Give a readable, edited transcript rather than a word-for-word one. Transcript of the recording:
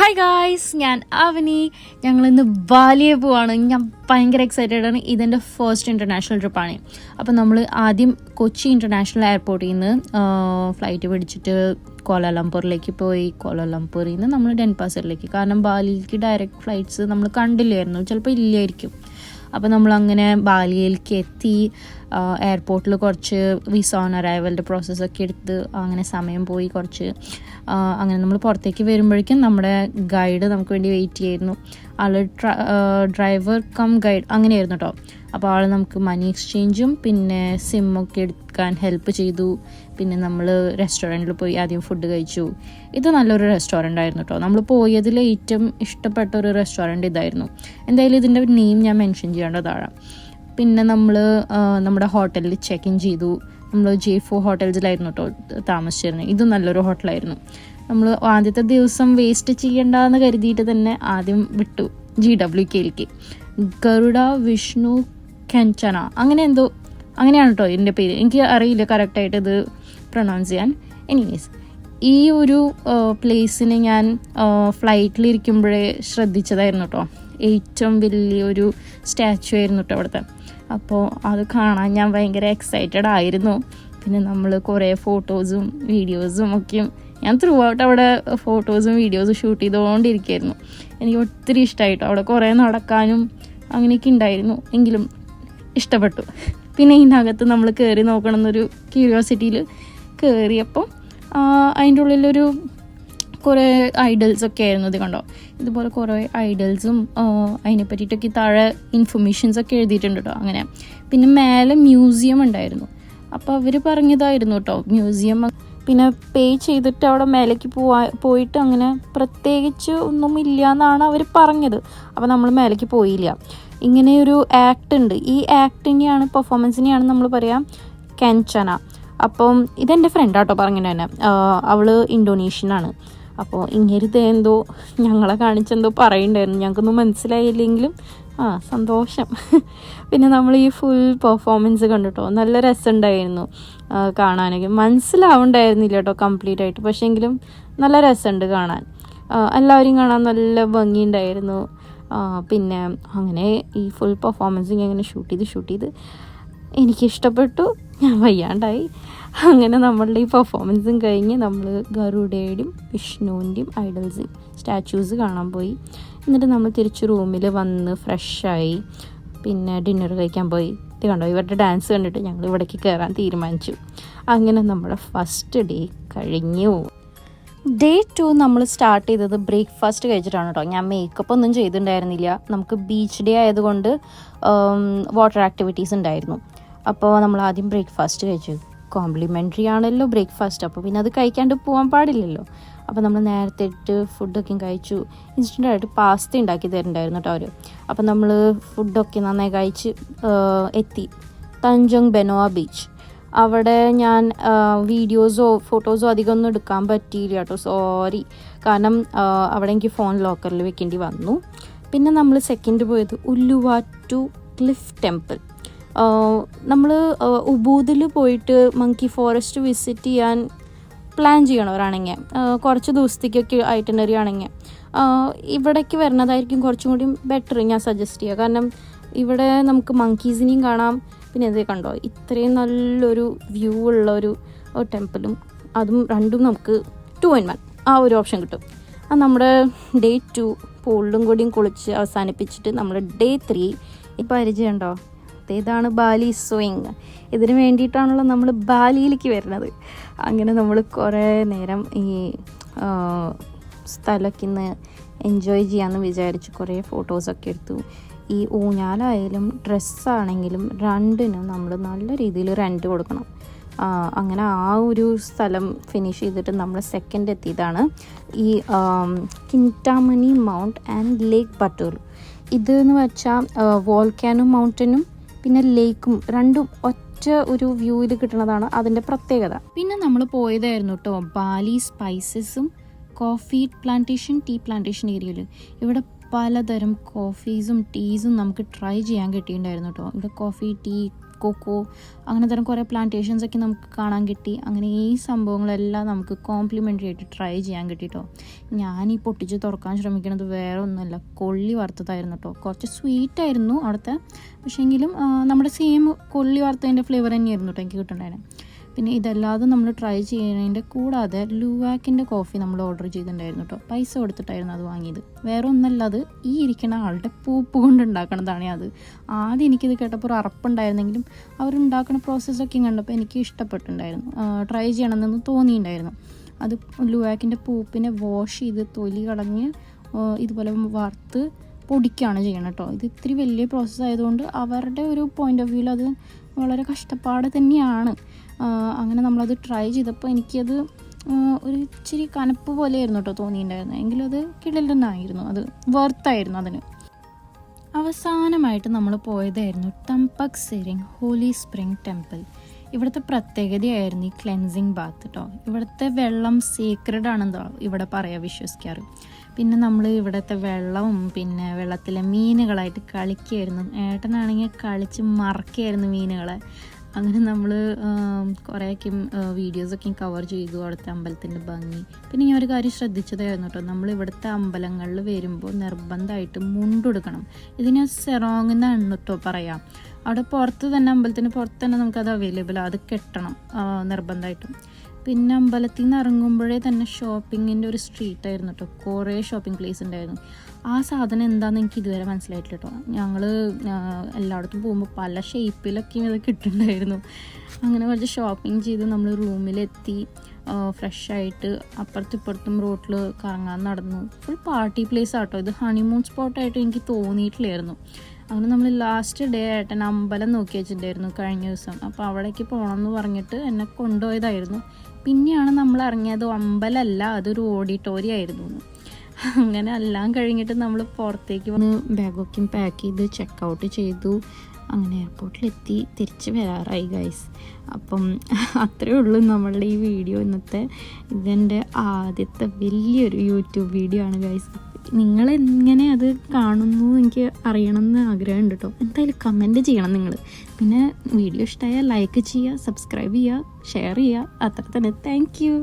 Hi guys, ഞാൻ അവനി. ഞങ്ങളിന്ന് ബാലിയെ പോവാണ്. ഞാൻ ഭയങ്കര എക്സൈറ്റഡ് ആണ്. ഇതെൻ്റെ ഫസ്റ്റ് ഇൻ്റർനാഷണൽ ട്രിപ്പാണ്. അപ്പോൾ നമ്മൾ ആദ്യം കൊച്ചി ഇൻ്റർനാഷണൽ എയർപോർട്ടിൽ നിന്ന് ഫ്ലൈറ്റ് പിടിച്ചിട്ട് കോലാലംപൂറിലേക്ക് പോയി. കോലാലംപൂരിൽ നിന്ന് നമ്മൾ ഡെൻപാസറിലേക്ക്, കാരണം ബാലിയിലേക്ക് ഡയറക്റ്റ് ഫ്ലൈറ്റ്സ് നമ്മൾ കണ്ടില്ലായിരുന്നു, ചിലപ്പോൾ ഇല്ലായിരിക്കും. അപ്പോൾ നമ്മളങ്ങനെ ബാലിയിലേക്ക് എത്തി. എയർപോർട്ടിൽ കുറച്ച് വിസ ഓൺ അറൈവലിൻ്റെ പ്രോസസ്സൊക്കെ എടുത്ത് അങ്ങനെ സമയം പോയി കുറച്ച്. അങ്ങനെ നമ്മൾ പുറത്തേക്ക് വരുമ്പോഴേക്കും നമ്മുടെ ഗൈഡ് നമുക്ക് വേണ്ടി വെയിറ്റ് ചെയ്യായിരുന്നു. ആൾ ഡ്രൈവർ കം ഗൈഡ് അങ്ങനെയായിരുന്നു കേട്ടോ. അപ്പോൾ ആൾ നമുക്ക് മണി എക്സ്ചേഞ്ചും പിന്നെ സിമ്മൊക്കെ എടുക്കാൻ ഹെൽപ്പ് ചെയ്തു. പിന്നെ നമ്മൾ റെസ്റ്റോറൻറ്റിൽ പോയി ആദ്യം ഫുഡ് കഴിച്ചു. ഇത് നല്ലൊരു റെസ്റ്റോറൻ്റ് ആയിരുന്നു കേട്ടോ. നമ്മൾ പോയതിൽ ഏറ്റവും ഇഷ്ടപ്പെട്ട ഒരു റെസ്റ്റോറൻറ്റ് ഇതായിരുന്നു. എന്തായാലും ഇതിൻ്റെ നെയിം ഞാൻ മെൻഷൻ ചെയ്യേണ്ടതാണ്. പിന്നെ നമ്മൾ നമ്മുടെ ഹോട്ടലിൽ ചെക്ക് ഇൻ ചെയ്തു. നമ്മൾ J4 ഹോട്ടൽസിലായിരുന്നു കേട്ടോ താമസിച്ചിരുന്നത്. ഇത് നല്ലൊരു ഹോട്ടലായിരുന്നു. നമ്മൾ ആദ്യത്തെ ദിവസം വേസ്റ്റ് ചെയ്യണ്ടെന്ന് കരുതിയിട്ട് തന്നെ ആദ്യം വിട്ടു GWKയിലേക്ക്. ഗരുഡ വിഷ്ണു കെഞ്ചന അങ്ങനെയാണ് കേട്ടോ ഇതിൻ്റെ പേര്. എനിക്ക് അറിയില്ല കറക്റ്റായിട്ട് ഇത് പ്രൊനൗൺസ് ചെയ്യാൻ. എനിവേസ്, ഈ ഒരു പ്ലേസിന് ഞാൻ ഫ്ലൈറ്റിലിരിക്കുമ്പോഴേ ശ്രദ്ധിച്ചതായിരുന്നു കേട്ടോ. ഏറ്റവും വലിയൊരു സ്റ്റാച്ചു ആയിരുന്നു കേട്ടോ അവിടുത്തെ. അപ്പോൾ അത് കാണാൻ ഞാൻ ഭയങ്കര എക്സൈറ്റഡ് ആയിരുന്നു. പിന്നെ നമ്മൾ കുറേ ഫോട്ടോസും വീഡിയോസും ഒക്കെയും ഞാൻ ത്രൂ ഔട്ട് അവിടെ ഫോട്ടോസും വീഡിയോസും ഷൂട്ട് ചെയ്തുകൊണ്ടിരിക്കുകയായിരുന്നു. എനിക്ക് ഒത്തിരി ഇഷ്ടമായിട്ടോ. അവിടെ കുറേ നടക്കാനും അങ്ങനെയൊക്കെ ഉണ്ടായിരുന്നു, എങ്കിലും ഇഷ്ടപ്പെട്ടു. പിന്നെ ഇതിനകത്ത് നമ്മൾ കയറി നോക്കണം എന്നൊരു ക്യൂരിയോസിറ്റിയിൽ കയറിയപ്പോൾ അതിൻ്റെ ഉള്ളിലൊരു കുറേ ഐഡൽസൊക്കെ ആയിരുന്നു. ഇത് കണ്ടോ, ഇതുപോലെ കുറേ ഐഡൽസും അതിനെ പറ്റിയിട്ടൊക്കെ താഴെ ഇൻഫർമേഷൻസൊക്കെ എഴുതിയിട്ടുണ്ട് കേട്ടോ. അങ്ങനെ പിന്നെ മേലെ മ്യൂസിയം ഉണ്ടായിരുന്നു. അപ്പോൾ അവർ പറഞ്ഞതായിരുന്നു കേട്ടോ, മ്യൂസിയം പിന്നെ പേ ചെയ്തിട്ട് അവിടെ മേലേക്ക് പോയിട്ട് അങ്ങനെ പ്രത്യേകിച്ച് ഒന്നും ഇല്ല എന്നാണ് അവർ പറഞ്ഞത്. അപ്പോൾ നമ്മൾ മേലേക്ക് പോയില്ല. ഇങ്ങനെയൊരു ആക്ട് ഉണ്ട്. ഈ ആക്ടിനെയാണ്, പെർഫോമൻസിനെയാണ് നമ്മൾ പറയാം കെഞ്ചന. അപ്പം ഇതെൻ്റെ ഫ്രണ്ടാട്ടോ പറഞ്ഞു തന്നെ. അവൾ ഇന്തോനേഷ്യനാണ്. അപ്പോൾ ഇങ്ങനത്തെ എന്തോ ഞങ്ങളെ കാണിച്ചെന്തോ പറയുന്നുണ്ടായിരുന്നു. ഞങ്ങൾക്കൊന്നും മനസ്സിലായില്ലെങ്കിലും സന്തോഷം. പിന്നെ നമ്മൾ ഈ ഫുൾ പെർഫോമൻസ് കണ്ടിട്ടോ, നല്ല രസമുണ്ടായിരുന്നു കാണാനൊക്കെ. മനസ്സിലാവുണ്ടായിരുന്നില്ല കേട്ടോ കംപ്ലീറ്റ് ആയിട്ട്, പക്ഷേ എങ്കിലും നല്ല രസമുണ്ട് കാണാൻ. എല്ലാവരും കാണാൻ നല്ല ഭംഗിയുണ്ടായിരുന്നു. പിന്നെ അങ്ങനെ ഈ ഫുൾ പെർഫോമൻസ് ഇങ്ങനെ ഷൂട്ട് ചെയ്ത് എനിക്കിഷ്ടപ്പെട്ടു. ഞാൻ വയ്യാണ്ടായി. അങ്ങനെ നമ്മളുടെ ഈ പെർഫോമൻസും കഴിഞ്ഞ് നമ്മൾ ഗരുഡയുടെയും വിഷ്ണുവിൻ്റെയും ഐഡൽസും സ്റ്റാച്യൂസ് കാണാൻ പോയി. എന്നിട്ട് നമ്മൾ തിരിച്ച് റൂമിൽ വന്ന് ഫ്രഷായി. പിന്നെ ഡിന്നർ കഴിക്കാൻ പോയി. ഇത് കണ്ടോ, ഇവരുടെ ഡാൻസ് കണ്ടിട്ട് ഞങ്ങൾ ഇവിടേക്ക് കയറാൻ തീരുമാനിച്ചു. അങ്ങനെ നമ്മുടെ ഫസ്റ്റ് ഡേ കഴിഞ്ഞു. ഡേ 2 നമ്മൾ സ്റ്റാർട്ട് ചെയ്തത് ബ്രേക്ക്ഫാസ്റ്റ് കഴിച്ചിട്ടാണ് കേട്ടോ. ഞാൻ മേക്കപ്പ് ഒന്നും ചെയ്തിട്ടുണ്ടായിരുന്നില്ല. നമുക്ക് ബീച്ച് ഡേ ആയതുകൊണ്ട് വാട്ടർ ആക്ടിവിറ്റീസ് ഉണ്ടായിരുന്നു. അപ്പോൾ നമ്മൾ ആദ്യം ബ്രേക്ക്ഫാസ്റ്റ് കഴിച്ചു. കോംപ്ലിമെൻ്ററി ആണല്ലോ ബ്രേക്ക്ഫാസ്റ്റ്, അപ്പോൾ പിന്നെ അത് കഴിക്കാണ്ട് പോകാൻ പാടില്ലല്ലോ. അപ്പോൾ നമ്മൾ നേരത്തെ ഇട്ട് ഫുഡൊക്കെ കഴിച്ചു. ഇൻസ്റ്റൻ്റായിട്ട് പാസ്ത ഉണ്ടാക്കി തരുന്നുണ്ടായിരുന്നു കേട്ടോ അവർ. അപ്പോൾ നമ്മൾ ഫുഡൊക്കെ നന്നായി കഴിച്ച് എത്തി തഞ്ചോങ് ബെനോവ ബീച്ച്. അവിടെ ഞാൻ വീഡിയോസോ ഫോട്ടോസോ അധികമൊന്നും എടുക്കാൻ പറ്റിയില്ല കേട്ടോ, സോറി. കാരണം അവിടെ എനിക്ക് ഫോൺ ലോക്കറിൽ വെക്കേണ്ടി വന്നു. പിന്നെ നമ്മൾ സെക്കൻഡ് പോയത് ഉല്ലുവാറ്റു ക്ലിഫ് ടെമ്പിൾ. നമ്മൾ ഉബൂദിൽ പോയിട്ട് മങ്കി ഫോറസ്റ്റ് വിസിറ്റ് ചെയ്യാൻ പ്ലാൻ ചെയ്യണവരാണെങ്കിൽ, കുറച്ച് ദിവസത്തേക്കൊക്കെ ഐറ്റിനറി ആണെങ്കിൽ ഇവിടേക്ക് വരുന്നതായിരിക്കും കുറച്ചും കൂടി ബെറ്റർ ഞാൻ സജസ്റ്റ് ചെയ്യുക. കാരണം ഇവിടെ നമുക്ക് മങ്കീസിനെയും കാണാം. പിന്നെ ഇത് കണ്ടോ, ഇത്രയും നല്ലൊരു വ്യൂ ഉള്ള ഒരു ടെമ്പിളും, അതും രണ്ടും നമുക്ക് 2 in 1 ആ ഒരു ഓപ്ഷൻ കിട്ടും. നമ്മുടെ ഡേ 2 പൂളിലും കൂടിയും കുളിച്ച് അവസാനിപ്പിച്ചിട്ട് നമ്മൾ ഡേ 3 ഇപ്പോൾ പരിചയമുണ്ടോ, ഇതാണ് ബാലി സ്വിങ്. ഇതിന് വേണ്ടിയിട്ടാണല്ലോ നമ്മൾ ബാലിയിലേക്ക് വരുന്നത്. അങ്ങനെ നമ്മൾ കുറേ നേരം ഈ സ്ഥലമൊക്കെ ഇന്ന് എൻജോയ് ചെയ്യാമെന്ന് വിചാരിച്ച് കുറേ ഫോട്ടോസൊക്കെ എടുത്തു. ഈ ഊഞ്ഞാലായാലും ഡ്രസ്സാണെങ്കിലും രണ്ടിനും നമ്മൾ നല്ല രീതിയിൽ റെൻറ്റ് കൊടുക്കണം. അങ്ങനെ ആ ഒരു സ്ഥലം ഫിനിഷ് ചെയ്തിട്ട് നമ്മൾ സെക്കൻഡ് എത്തിയതാണ് ഈ കിൻറ്റാമണി മൗണ്ട് ആൻഡ് ലേക്ക് ബട്ടൂർ. ഇതെന്ന് വെച്ചാൽ വോൾക്കാനോ മൗണ്ടനും പിന്നെ ലേക്കും രണ്ടും ഒറ്റ ഒരു വ്യൂവിൽ കിട്ടുന്നതാണ് അതിൻ്റെ പ്രത്യേകത. പിന്നെ നമ്മൾ പോയതായിരുന്നു കേട്ടോ ബാലി സ്പൈസസും കോഫി പ്ലാന്റേഷൻ, ടീ പ്ലാന്റേഷൻ ഏരിയയിൽ. ഇവിടെ പലതരം കോഫീസും ടീസും നമുക്ക് ട്രൈ ചെയ്യാൻ കിട്ടിയിട്ടുണ്ടായിരുന്നു കേട്ടോ. ഇവിടെ കോഫി, ടീ, കൊക്കോ അങ്ങനെ തരം കുറേ പ്ലാന്റേഷൻസൊക്കെ നമുക്ക് കാണാൻ കിട്ടി. അങ്ങനെ ഈ സംഭവങ്ങളെല്ലാം നമുക്ക് കോംപ്ലിമെൻ്ററി ആയിട്ട് ട്രൈ ചെയ്യാൻ കിട്ടിട്ടോ. ഞാൻ ഈ പൊട്ടിച്ച് തുറക്കാൻ ശ്രമിക്കുന്നത് വേറെ ഒന്നുമല്ല, കൊള്ളി വറുത്തതായിരുന്നു കേട്ടോ. കുറച്ച് സ്വീറ്റായിരുന്നു അവിടുത്തെ, പക്ഷേങ്കിലും നമ്മുടെ സെയിം കൊള്ളി വറുത്തതിൻ്റെ ഫ്ലേവർ തന്നെയായിരുന്നു കേട്ടോ എനിക്ക് കിട്ടുന്നുണ്ടായിരുന്നു. പിന്നെ ഇതല്ലാതെ നമ്മൾ ട്രൈ ചെയ്യുന്നതിൻ്റെ കൂടാതെ ലുവാക്കിൻ്റെ കോഫി നമ്മൾ ഓർഡർ ചെയ്തിട്ടുണ്ടായിരുന്നു കേട്ടോ. പൈസ കൊടുത്തിട്ടായിരുന്നു അത് വാങ്ങിയത്. വേറെ ഒന്നല്ല, അത് ഈ ഇരിക്കുന്ന ആളുടെ പൂപ്പ് കൊണ്ട് ഉണ്ടാക്കണതാണ്. അത് ആദ്യം എനിക്കിത് കേട്ടപ്പോൾ ഒരു അറപ്പുണ്ടായിരുന്നെങ്കിലും അവരുണ്ടാക്കുന്ന പ്രോസസ്സൊക്കെ കണ്ടപ്പോൾ എനിക്ക് ഇഷ്ടപ്പെട്ടിട്ടുണ്ടായിരുന്നു, ട്രൈ ചെയ്യണമെന്ന് തോന്നിയിട്ടുണ്ടായിരുന്നു. അത് ലുവാക്കിൻ്റെ പൂപ്പിനെ വാഷ് ചെയ്ത് തൊലി കളഞ്ഞ് ഇതുപോലെ വറുത്ത് പൊടിക്കുകയാണ് ചെയ്യണം കേട്ടോ. ഇത് ഇത്തിരി വലിയ പ്രോസസ്സ് ആയതുകൊണ്ട് അവരുടെ ഒരു പോയിൻ്റ് ഓഫ് വ്യൂവിൽ അത് വളരെ കഷ്ടപ്പാട് തന്നെയാണ്. അങ്ങനെ നമ്മളത് ട്രൈ ചെയ്തപ്പോൾ എനിക്കത് ഒരു ഇച്ചിരി കനപ്പ് പോലെയായിരുന്നു കേട്ടോ തോന്നിയിട്ടുണ്ടായിരുന്നു. എങ്കിലും അത് കിടലനായിരുന്നു, അത് വർത്തായിരുന്നു അതിന്. അവസാനമായിട്ട് നമ്മൾ പോയതായിരുന്നു ടംപക് സെരിങ് ഹോലി സ്പ്രിംഗ് ടെമ്പിൾ. ഇവിടുത്തെ പ്രത്യേകതയായിരുന്നു ഈ ക്ലെൻസിങ് ബാത്ത് കേട്ടോ. ഇവിടുത്തെ വെള്ളം സീക്രഡ് ആണെന്നോ ഇവിടെ പറയാൻ വിശ്വസിക്കാറ്. പിന്നെ നമ്മൾ ഇവിടുത്തെ വെള്ളവും പിന്നെ വെള്ളത്തിലെ മീനുകളായിട്ട് കളിക്കുകയായിരുന്നു. ഏട്ടനാണെങ്കിൽ കളിച്ച് മറക്കുകയായിരുന്നു മീനുകളെ. അങ്ങനെ നമ്മൾ കുറേയൊക്കെ വീഡിയോസൊക്കെ കവർ ചെയ്തു അവിടുത്തെ അമ്പലത്തിൻ്റെ ഭംഗി. പിന്നെ ഞാൻ ഒരു കാര്യം ശ്രദ്ധിച്ചതായിരുന്നു കേട്ടോ, നമ്മൾ ഇവിടുത്തെ അമ്പലങ്ങളിൽ വരുമ്പോൾ നിർബന്ധമായിട്ട് മുണ്ടെടുക്കണം. ഇതിന് സെറോങ് എന്നാണ് കേട്ടോ പറയാം. അവിടെ പുറത്ത് തന്നെ, അമ്പലത്തിന് പുറത്ത് തന്നെ നമുക്കത് അവൈലബിൾ, അത് കെട്ടണം നിർബന്ധമായിട്ടും. പിന്നെ അമ്പലത്തിൽ നിന്ന് ഇറങ്ങുമ്പോഴേ തന്നെ ഷോപ്പിങ്ങിൻ്റെ ഒരു സ്ട്രീറ്റായിരുന്നു കേട്ടോ. കുറേ ഷോപ്പിംഗ് പ്ലേസ് ഉണ്ടായിരുന്നു. ആ സാധനം എന്താണെന്ന് എനിക്ക് ഇതുവരെ മനസ്സിലായിട്ടില്ല കേട്ടോ. ഞങ്ങൾ എല്ലായിടത്തും പോകുമ്പോൾ പല ഷേപ്പിലൊക്കെയും ഇത് കിട്ടുന്നുണ്ടായിരുന്നു. അങ്ങനെ കുറച്ച് ഷോപ്പിംഗ് ചെയ്ത് നമ്മൾ റൂമിലെത്തി ഫ്രഷായിട്ട് അപ്പുറത്തും ഇപ്പുറത്തും റോട്ടിൽ കറങ്ങാൻ നടന്നു. ഫുൾ പാർട്ടി പ്ലേസ് ആട്ടോ. ഇത് ഹണിമൂൺ സ്പോട്ടായിട്ട് എനിക്ക് തോന്നിയിട്ടില്ലായിരുന്നു. അങ്ങനെ നമ്മൾ ലാസ്റ്റ് ഡേ ഏട്ടൻ അമ്പലം നോക്കി വെച്ചിട്ടുണ്ടായിരുന്നു കഴിഞ്ഞ ദിവസം. അപ്പോൾ അവിടേക്ക് പോകണമെന്ന് പറഞ്ഞിട്ട് എന്നെ കൊണ്ടുപോയതായിരുന്നു. പിന്നെയാണ് നമ്മൾ ഇറങ്ങിയത് അമ്പലമല്ല, അതൊരു ഓഡിറ്റോറിയം ആയിരുന്നു. അങ്ങനെ എല്ലാം കഴിഞ്ഞിട്ട് നമ്മൾ പുറത്തേക്ക് വന്ന് ബാഗൊക്കെ പാക്ക് ചെയ്ത് ചെക്കൗട്ട് ചെയ്തു. അങ്ങനെ എയർപോർട്ടിലെത്തി തിരിച്ച് വരാറായി ഗൈസ്. അപ്പം അത്രയേ ഉള്ളൂ നമ്മളുടെ ഈ വീഡിയോ ഇന്നത്തെ. ഇതെൻ്റെ ആദ്യത്തെ വലിയൊരു യൂട്യൂബ് വീഡിയോ ആണ് ഗൈസ്. നിങ്ങളെങ്ങനെ അത് കാണുന്നു എനിക്ക് അറിയണമെന്ന് ആഗ്രഹമുണ്ട് കേട്ടോ. എന്തായാലും കമൻറ്റ് ചെയ്യണം നിങ്ങൾ. പിന്നെ വീഡിയോ ഇഷ്ടമായാൽ ലൈക്ക് ചെയ്യുക, സബ്സ്ക്രൈബ് ചെയ്യുക, ഷെയർ ചെയ്യുക. അത്ര തന്നെ. Thank you.